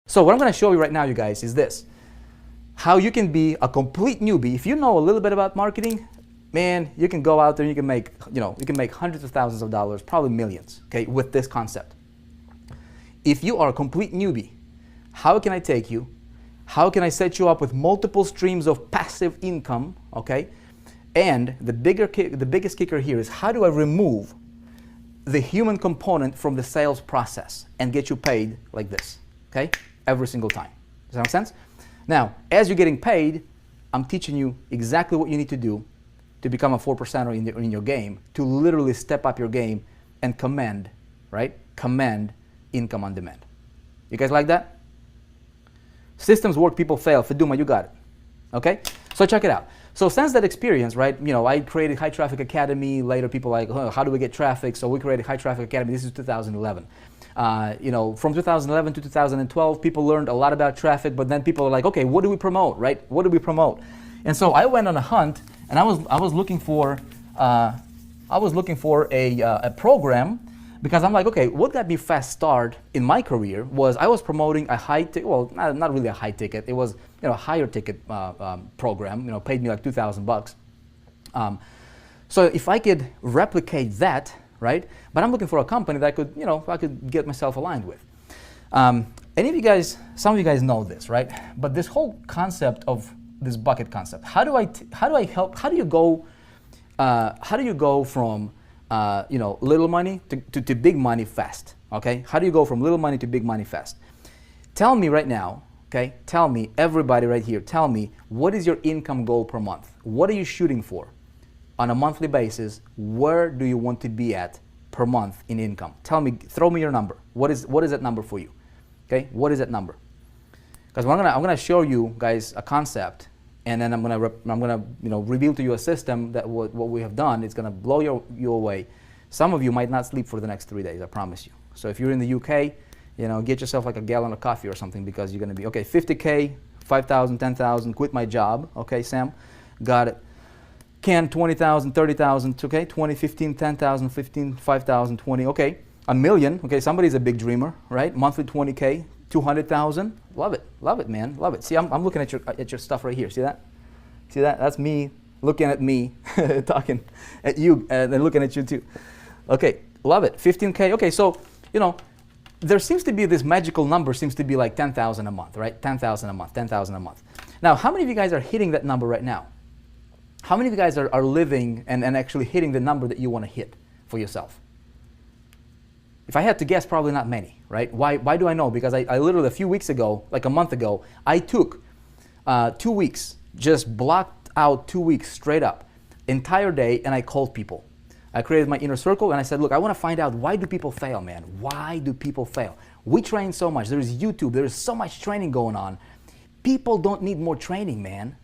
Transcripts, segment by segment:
So what I'm going to show you right now, you guys, is this. How you can be a complete newbie. If you know a little bit about marketing, man, you can go out there and you can make, you can make hundreds of thousands of dollars, probably millions, okay, with this concept. If you are a complete newbie, how can I take you? How can I set you up with multiple streams of passive income, okay? And the biggest kicker here is, how do I remove the human component from the sales process and get you paid like this, okay? Every single time. Does that make sense? Now, as you're getting paid, I'm teaching you exactly what you need to do to become a 4%er in your game, to literally step up your game and command, right? Command income on demand. You guys like that? Systems work, people fail. Feduma, you got it. Okay? So check it out. So since that experience, right, I created High Traffic Academy. Later people like, oh, how do we get traffic? So we created High Traffic Academy. This is 2011. From 2011 to 2012, people learned a lot about traffic, but then people are like, okay, what do we promote, right? What do we promote? And so I went on a hunt, and I was looking for a program, because I'm like, okay, what got me fast start in my career was I was promoting a high ticket, well, not really a high ticket, it was a higher ticket program, paid me like $2,000. So if I could replicate that, right? But I'm looking for a company that I could get myself aligned with. Any of you guys, some of you guys know this, right? But this whole concept of this bucket concept, how do you go from little money to big money fast? Okay, how do you go from little money to big money fast? Tell me right now, okay? Tell me, everybody right here, tell me, what is your income goal per month? What are you shooting for? On a monthly basis, where do you want to be at per month in income? Tell me, throw me your number. What is that number for you? Okay, what is that number? Because I'm gonna show you guys a concept, and then I'm gonna reveal to you a system that what we have done is gonna blow you away. Some of you might not sleep for the next 3 days, I promise you. So if you're in the UK, get yourself like a gallon of coffee or something, because you're gonna be okay. 50K, 5,000, 10,000. Quit my job. Okay, Sam, got it. Can 20,000, 30,000, okay, 20, 15, 10,000, 15, 5,000, 20, okay, a million, okay, somebody's a big dreamer, right? Monthly 20K, 200,000, love it, man, love it. See, I'm looking at your stuff right here. See that? See that? That's me looking at me, talking at you, and then looking at you too. Okay, love it. 15K. Okay, so there seems to be this magical number, seems to be like 10,000 a month, right? 10,000 a month, 10,000 a month. Now, how many of you guys are hitting that number right now? How many of you guys are living and actually hitting the number that you want to hit for yourself? If I had to guess, probably not many, right? Why do I know? Because I literally, a few weeks ago, like a month ago, I took 2 weeks, just blocked out 2 weeks straight up, entire day, and I called people. I created my inner circle, and I said, look, I want to find out, why do people fail, man? Why do people fail? We train so much. There is YouTube. There is so much training going on. People don't need more training, man.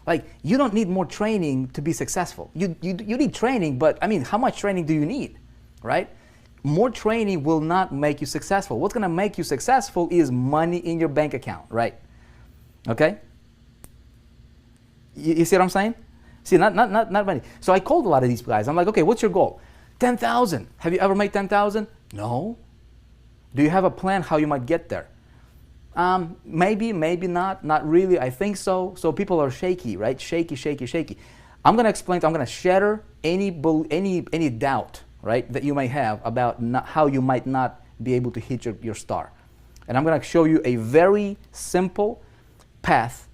Like, you don't need more training to be successful. You need training, but I mean, how much training do you need, right? More training will not make you successful. What's gonna make you successful is money in your bank account, right? Okay? You see what I'm saying? See, not money. So I called a lot of these guys. I'm like, okay, what's your goal? 10,000. Have you ever made 10,000? No. Do you have a plan how you might get there? Maybe not really. I think so. So people are shaky, right? Shaky. I'm going to explain. I'm going to shatter any doubt, right, that you may have about how you might not be able to hit your star. And I'm going to show you a very simple path,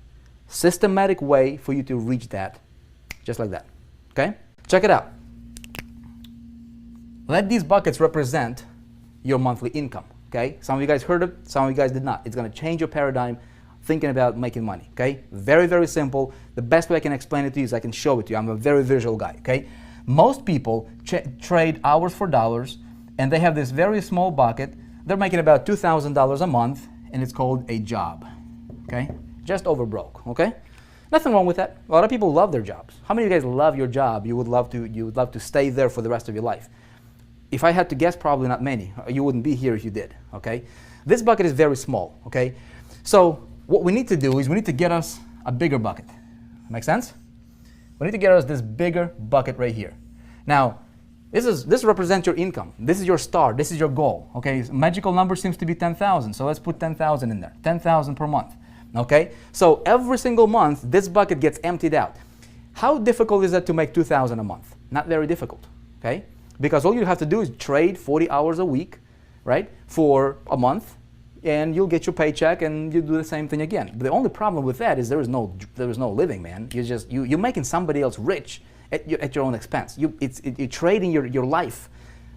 systematic way for you to reach that, just like that. Okay? Check it out. Let these buckets represent your monthly income. Okay, some of you guys heard it, some of you guys did not. It's going to change your paradigm thinking about making money. Okay, very, very simple. The best way I can explain it to you is I can show it to you. I'm a very visual guy. Okay, most people trade hours for dollars, and they have this very small bucket. They're making about $2,000 a month, and it's called a job. Okay, just over broke. Okay, nothing wrong with that. A lot of people love their jobs. How many of you guys love your job? You would love to stay there for the rest of your life. If I had to guess, probably not many. You wouldn't be here if you did, okay? This bucket is very small, okay? So what we need to do is we need to get us a bigger bucket. Make sense? We need to get us this bigger bucket right here. Now, This represents your income. This is your star. This is your goal. Okay, magical number seems to be 10,000. So let's put 10,000 in there. 10,000 per month. Okay, so every single month this bucket gets emptied out. How difficult is that to make 2,000 a month? Not very difficult. Okay, because all you have to do is trade 40 hours a week, right, for a month, and you'll get your paycheck and you do the same thing again. But the only problem with that is there is no living, man. You're making somebody else rich at your own expense. You're trading your life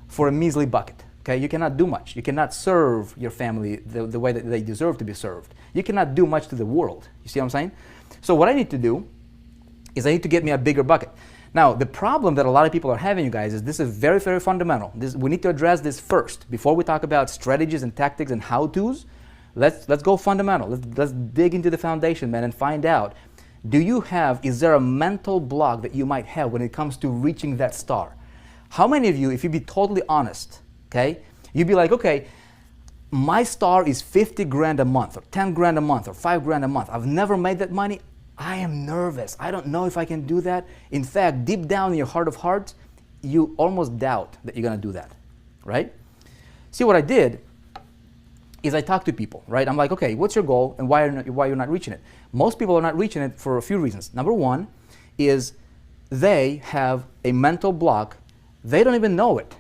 for a measly bucket. Okay, you cannot do much. You cannot serve your family the way that they deserve to be served. You cannot do much to the world. You see what I'm saying? So what I need to do is I need to get me a bigger bucket. Now, the problem that a lot of people are having, you guys, is this is very, very fundamental. We need to address this first. Before we talk about strategies and tactics and how-tos, let's go fundamental. Let's dig into the foundation, man, and find out, is there a mental block that you might have when it comes to reaching that star? How many of you, if you be totally honest, okay, you'd be like, okay, my star is 50 grand a month, or 10 grand a month, or 5 grand a month. I've never made that money. I am nervous. I don't know if I can do that. In fact, deep down in your heart of hearts, you almost doubt that you're going to do that, right? See, what I did is I talked to people, right? I'm like, okay, what's your goal and why you're not reaching it? Most people are not reaching it for a few reasons. Number one is they have a mental block. They don't even know it.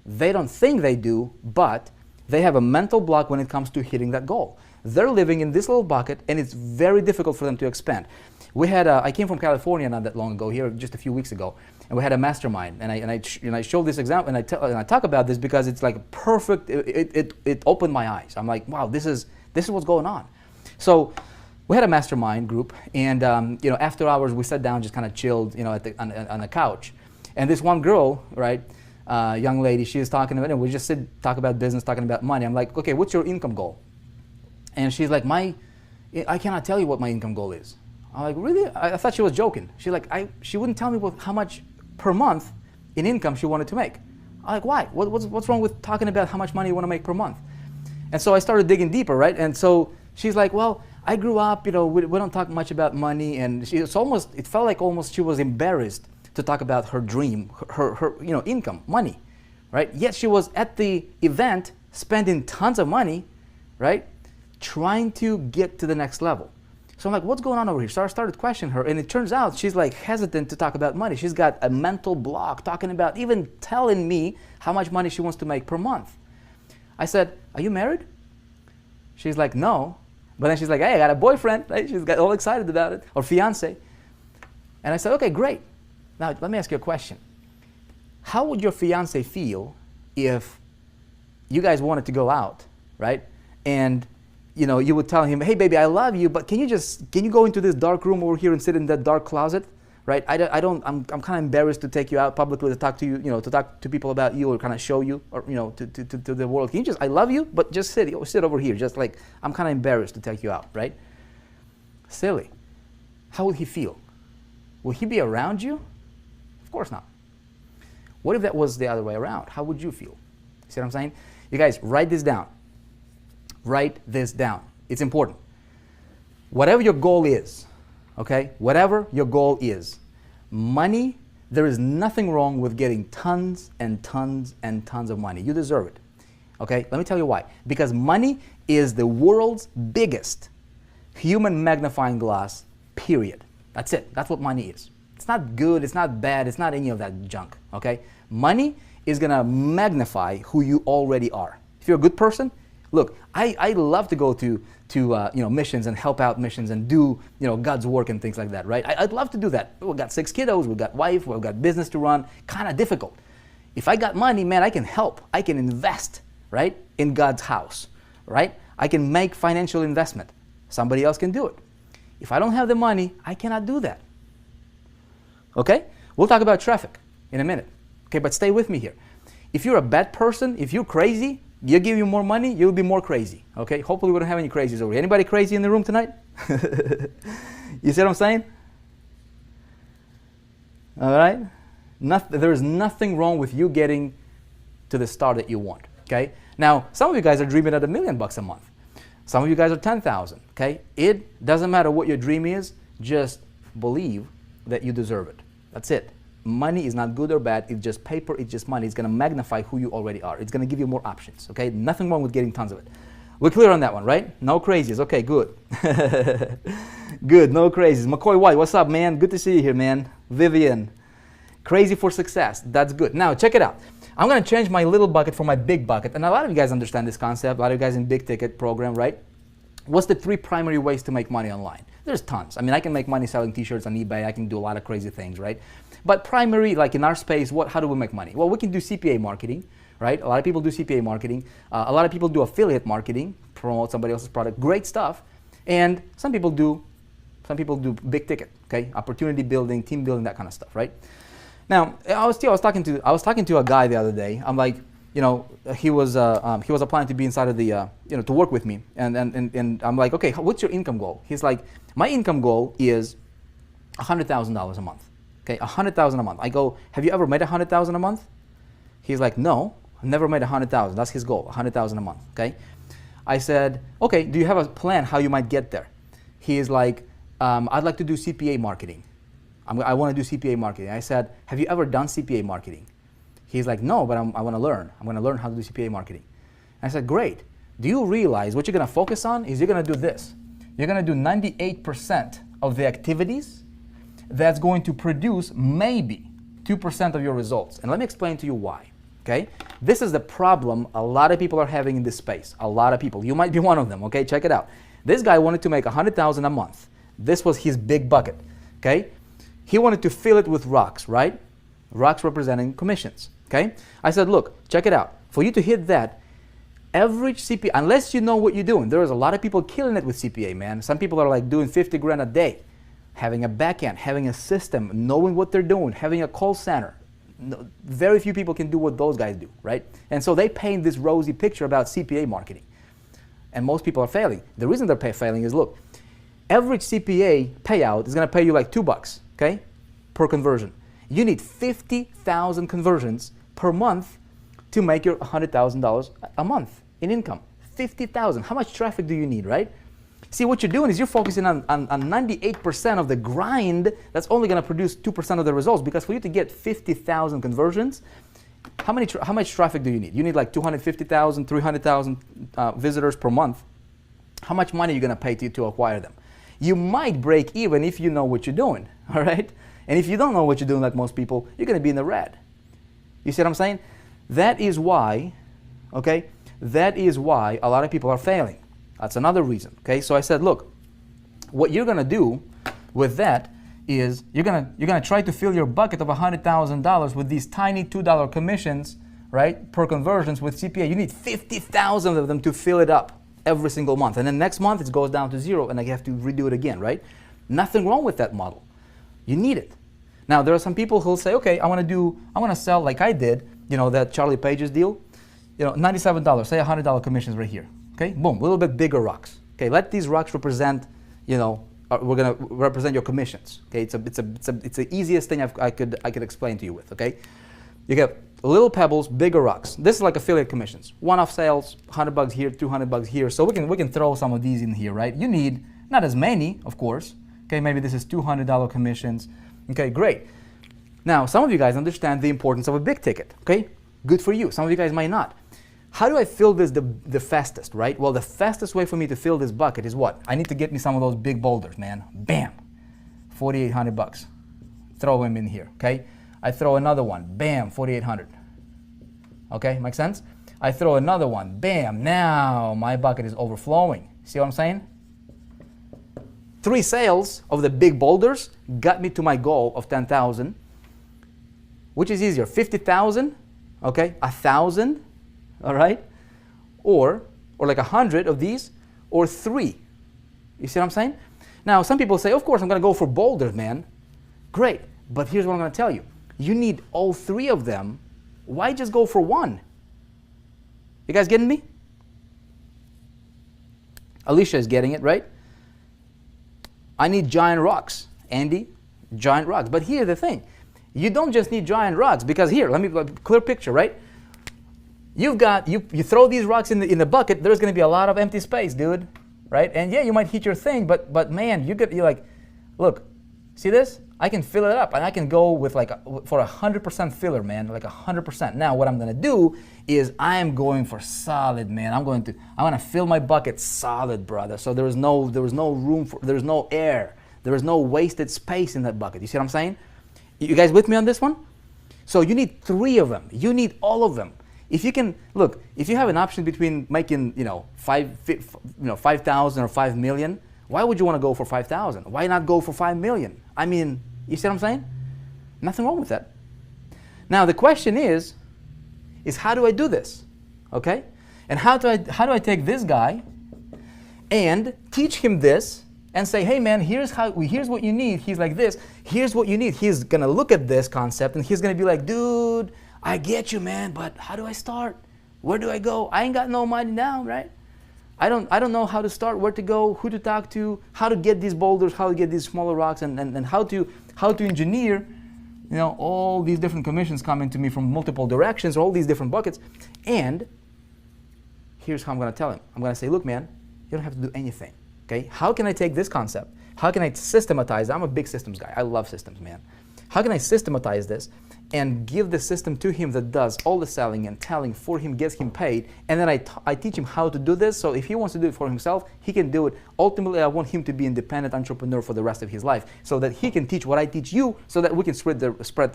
They don't think they do, but they have a mental block when it comes to hitting that goal. They're living in this little bucket, and it's very difficult for them to expand. I came from California not that long ago, here just a few weeks ago, and we had a mastermind. And I showed this example, and I talk about this because it's like perfect. It opened my eyes. I'm like, wow, this is what's going on. So we had a mastermind group, and after hours we sat down, just kind of chilled, on the couch. And this one girl, right, young lady, she was talking about it. We just talk about business, talking about money. I'm like, okay, what's your income goal? And she's like, I cannot tell you what my income goal is. I'm like, really? I thought she was joking. She wouldn't tell me how much per month in income she wanted to make. I'm like, why? What's wrong with talking about how much money you want to make per month? And so I started digging deeper, right? And so she's like, well, I grew up, we don't talk much about money. And it felt like almost she was embarrassed to talk about her dream, her income, money, right? Yet she was at the event spending tons of money, right? Trying to get to the next level. So I'm like, what's going on over here? So I started questioning her, and it turns out she's like hesitant to talk about money. She's got a mental block talking about even telling me how much money she wants to make per month. I said, are you married? She's like, no. But then she's like, hey, I got a boyfriend, right? She's got all excited about it, or fiance. And I said, okay, great. Now, let me ask you a question. How would your fiance feel if you guys wanted to go out, right? And you would tell him, hey, baby, I love you, but can you go into this dark room over here and sit in that dark closet, right? I'm kind of embarrassed to take you out publicly to talk to you, to talk to people about you or kind of show you, or, to the world. Can you I love you, but just sit over here. Just like, I'm kind of embarrassed to take you out, right? Silly. How would he feel? Will he be around you? Of course not. What if that was the other way around? How would you feel? See what I'm saying? You guys, write this down. Write this down. It's important. Whatever your goal is, okay? Whatever your goal is, money, there is nothing wrong with getting tons and tons and tons of money. You deserve it, okay? Let me tell you why. Because money is the world's biggest human magnifying glass, period. That's it. That's what money is. It's not good, it's not bad, it's not any of that junk, okay? Money is gonna magnify who you already are. If you're a good person, look, I love to go to missions and help out missions and do God's work and things like that, right? I'd love to do that. We've got 6 kiddos, we've got wife, we've got business to run. Kind of difficult. If I got money, man, I can help. I can invest, right, in God's house, right? I can make financial investment. Somebody else can do it. If I don't have the money, I cannot do that. Okay? We'll talk about traffic in a minute. Okay, but stay with me here. If you're a bad person, if you're crazy, you give you more money, you'll be more crazy. Okay? Hopefully we don't have any crazies over here. Anybody crazy in the room tonight? You see what I'm saying? All right? There is nothing wrong with you getting to the star that you want. Okay? Now, some of you guys are dreaming at $1 million a month. Some of you guys are 10,000. Okay? It doesn't matter what your dream is. Just believe that you deserve it. That's it. Money is not good or bad. It's just paper. It's just money. It's going to magnify who you already are. It's going to give you more options. Okay, nothing wrong with getting tons of it. We're clear on that one, right? No crazies. Okay, good. Good, no crazies. McCoy White, what's up, man? Good to see you here, man. Vivian, crazy for success. That's good. Now, check it out. I'm going to change my little bucket for my big bucket. And a lot of you guys understand this concept. A lot of you guys in big ticket program, right? What's the 3 primary ways to make money online? There's tons. I mean, I can make money selling t-shirts on eBay. I can do a lot of crazy things, right? But primary, like in our space, how do we make money? Well, we can do CPA marketing, right? A lot of people do CPA marketing. A lot of people do affiliate marketing, promote somebody else's product. Great stuff. And some people do big ticket, okay? Opportunity building, team building, that kind of stuff, right? Now, I was talking to a guy the other day. I'm like, you know, he was applying to be inside of the, you know, to work with me. And I'm like, okay, what's your income goal? He's like, my income goal is $100,000 a month. Okay, $100,000 a month. I go, have you ever made $100,000 a month? He's like, no, I've never made $100,000. That's his goal, $100,000 a month. Okay. I said, okay, do you have a plan how you might get there? He is like, I'd like to do CPA marketing. I want to do CPA marketing. I said, have you ever done CPA marketing? He's like, no, but I want to learn. I'm going to learn how to do CPA marketing. I said, great. Do you realize what you're going to focus on is you're going to do this. You're going to do 98% of the activities that's going to produce maybe 2% of your results. And let me explain to you why. Okay? This is the problem a lot of people are having in this space. A lot of people. You might be one of them. Okay? Check it out. This guy wanted to make $100,000 a month. This was his big bucket. Okay? He wanted to fill it with rocks, right? Rocks representing commissions. Okay? I said, look, check it out. For you to hit that, average CPA, unless you know what you're doing, there is a lot of people killing it with CPA, man. Some people are like doing 50 grand a day, having a back end, having a system, knowing what they're doing, having a call center. No, very few people can do what those guys do, right? And so they paint this rosy picture about CPA marketing. And most people are failing. The reason they're failing is, look, average CPA payout is going to pay you like $2, okay, per conversion. You need 50,000 conversions per month to make your $100,000 a month in income. 50,000. How much traffic do you need, right? See, what you're doing is you're focusing on 98% of the grind that's only going to produce 2% of the results, because for you to get 50,000 conversions, how much traffic do you need? You need like 250,000, 300,000 visitors per month. How much money are you going to pay to acquire them? You might break even if you know what you're doing, all right? And if you don't know what you're doing like most people, you're going to be in the red. You see what I'm saying? That is why, okay, that is why a lot of people are failing. That's another reason, okay? So I said, look, what you're going to do with that is you're gonna try to fill your bucket of $100,000 with these tiny $2 commissions, right, per conversions with CPA. You need 50,000 of them to fill it up every single month. And then next month it goes down to 0 and I have to redo it again, right? Nothing wrong with that model. You need it. Now, there are some people who'll say, okay, I want to sell like I did, you know, that Charlie Page's deal, you know, $97, say $100 commissions right here. Okay, boom, a little bit bigger rocks. Okay, let these rocks represent, you know, we're gonna represent your commissions. Okay, it's the easiest thing I could explain to you with. Okay, you get little pebbles, bigger rocks. This is like affiliate commissions. One-off sales, $100 here, $200 here. So we can throw some of these in here, right? You need not as many, of course. Okay, maybe this is $200 commissions. Okay, great. Now, some of you guys understand the importance of a big ticket. Okay, good for you. Some of you guys might not. How do I fill this the fastest, right? Well, the fastest way for me to fill this bucket is what? I need to get me some of those big boulders, man. Bam, $4,800. Throw them in here, okay? I throw another one, bam, $4,800. Okay, make sense? I throw another one, bam, now my bucket is overflowing. See what I'm saying? 3 sales of the big boulders got me to my goal of 10,000. Which is easier, 50,000, okay, 1,000, all right, or like 100 of these, or 3. You see what I'm saying? Now, some people say, of course, I'm going to go for boulders, man. Great, but here's what I'm going to tell you. You need all 3 of them. Why just go for 1? You guys getting me? Alicia is getting it, right? I need giant rocks. Andy, giant rocks. But here's the thing. You don't just need giant rocks, because here, let me clear picture, right? You throw these rocks in the bucket, there's going to be a lot of empty space, dude, right? And yeah, you might hit your thing, but man, you're like, look, See this? I can fill it up, and I can go with like for 100% filler, man, like 100%. Now what I'm gonna do is I am going for solid, man. I'm gonna fill my bucket solid, brother. So there was no room for, there's no air, there is no wasted space in that bucket. You see what I'm saying? You guys with me on this one? So you need 3 of them. You need all of them. If you can look, if you have an option between making 5,000 or 5 million. Why would you want to go for 5,000? Why not go for 5 million? I mean, you see what I'm saying? Nothing wrong with that. Now the question is how do I do this? Okay? And how do I take this guy and teach him this and say, hey man, here's what you need. He's like this. Here's what you need. He's gonna look at this concept and he's gonna be like, dude, I get you, man, but how do I start? Where do I go? I ain't got no money now, right? I don't know how to start, where to go, who to talk to, how to get these boulders, how to get these smaller rocks, and how to engineer, all these different commissions coming to me from multiple directions, all these different buckets. And here's how I'm going to tell him. I'm going to say, look, man, you don't have to do anything. Okay? How can I take this concept? How can I systematize? I'm a big systems guy. I love systems, man. How can I systematize this and give the system to him that does all the selling and telling for him, gets him paid, and then I teach him how to do this, so if he wants to do it for himself, he can do it. Ultimately, I want him to be an independent entrepreneur for the rest of his life, so that he can teach what I teach you, so that we can spread the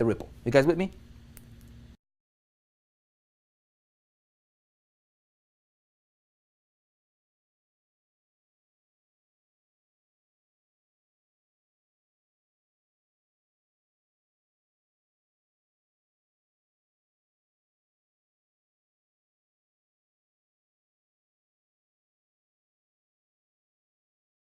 ripple. You guys with me?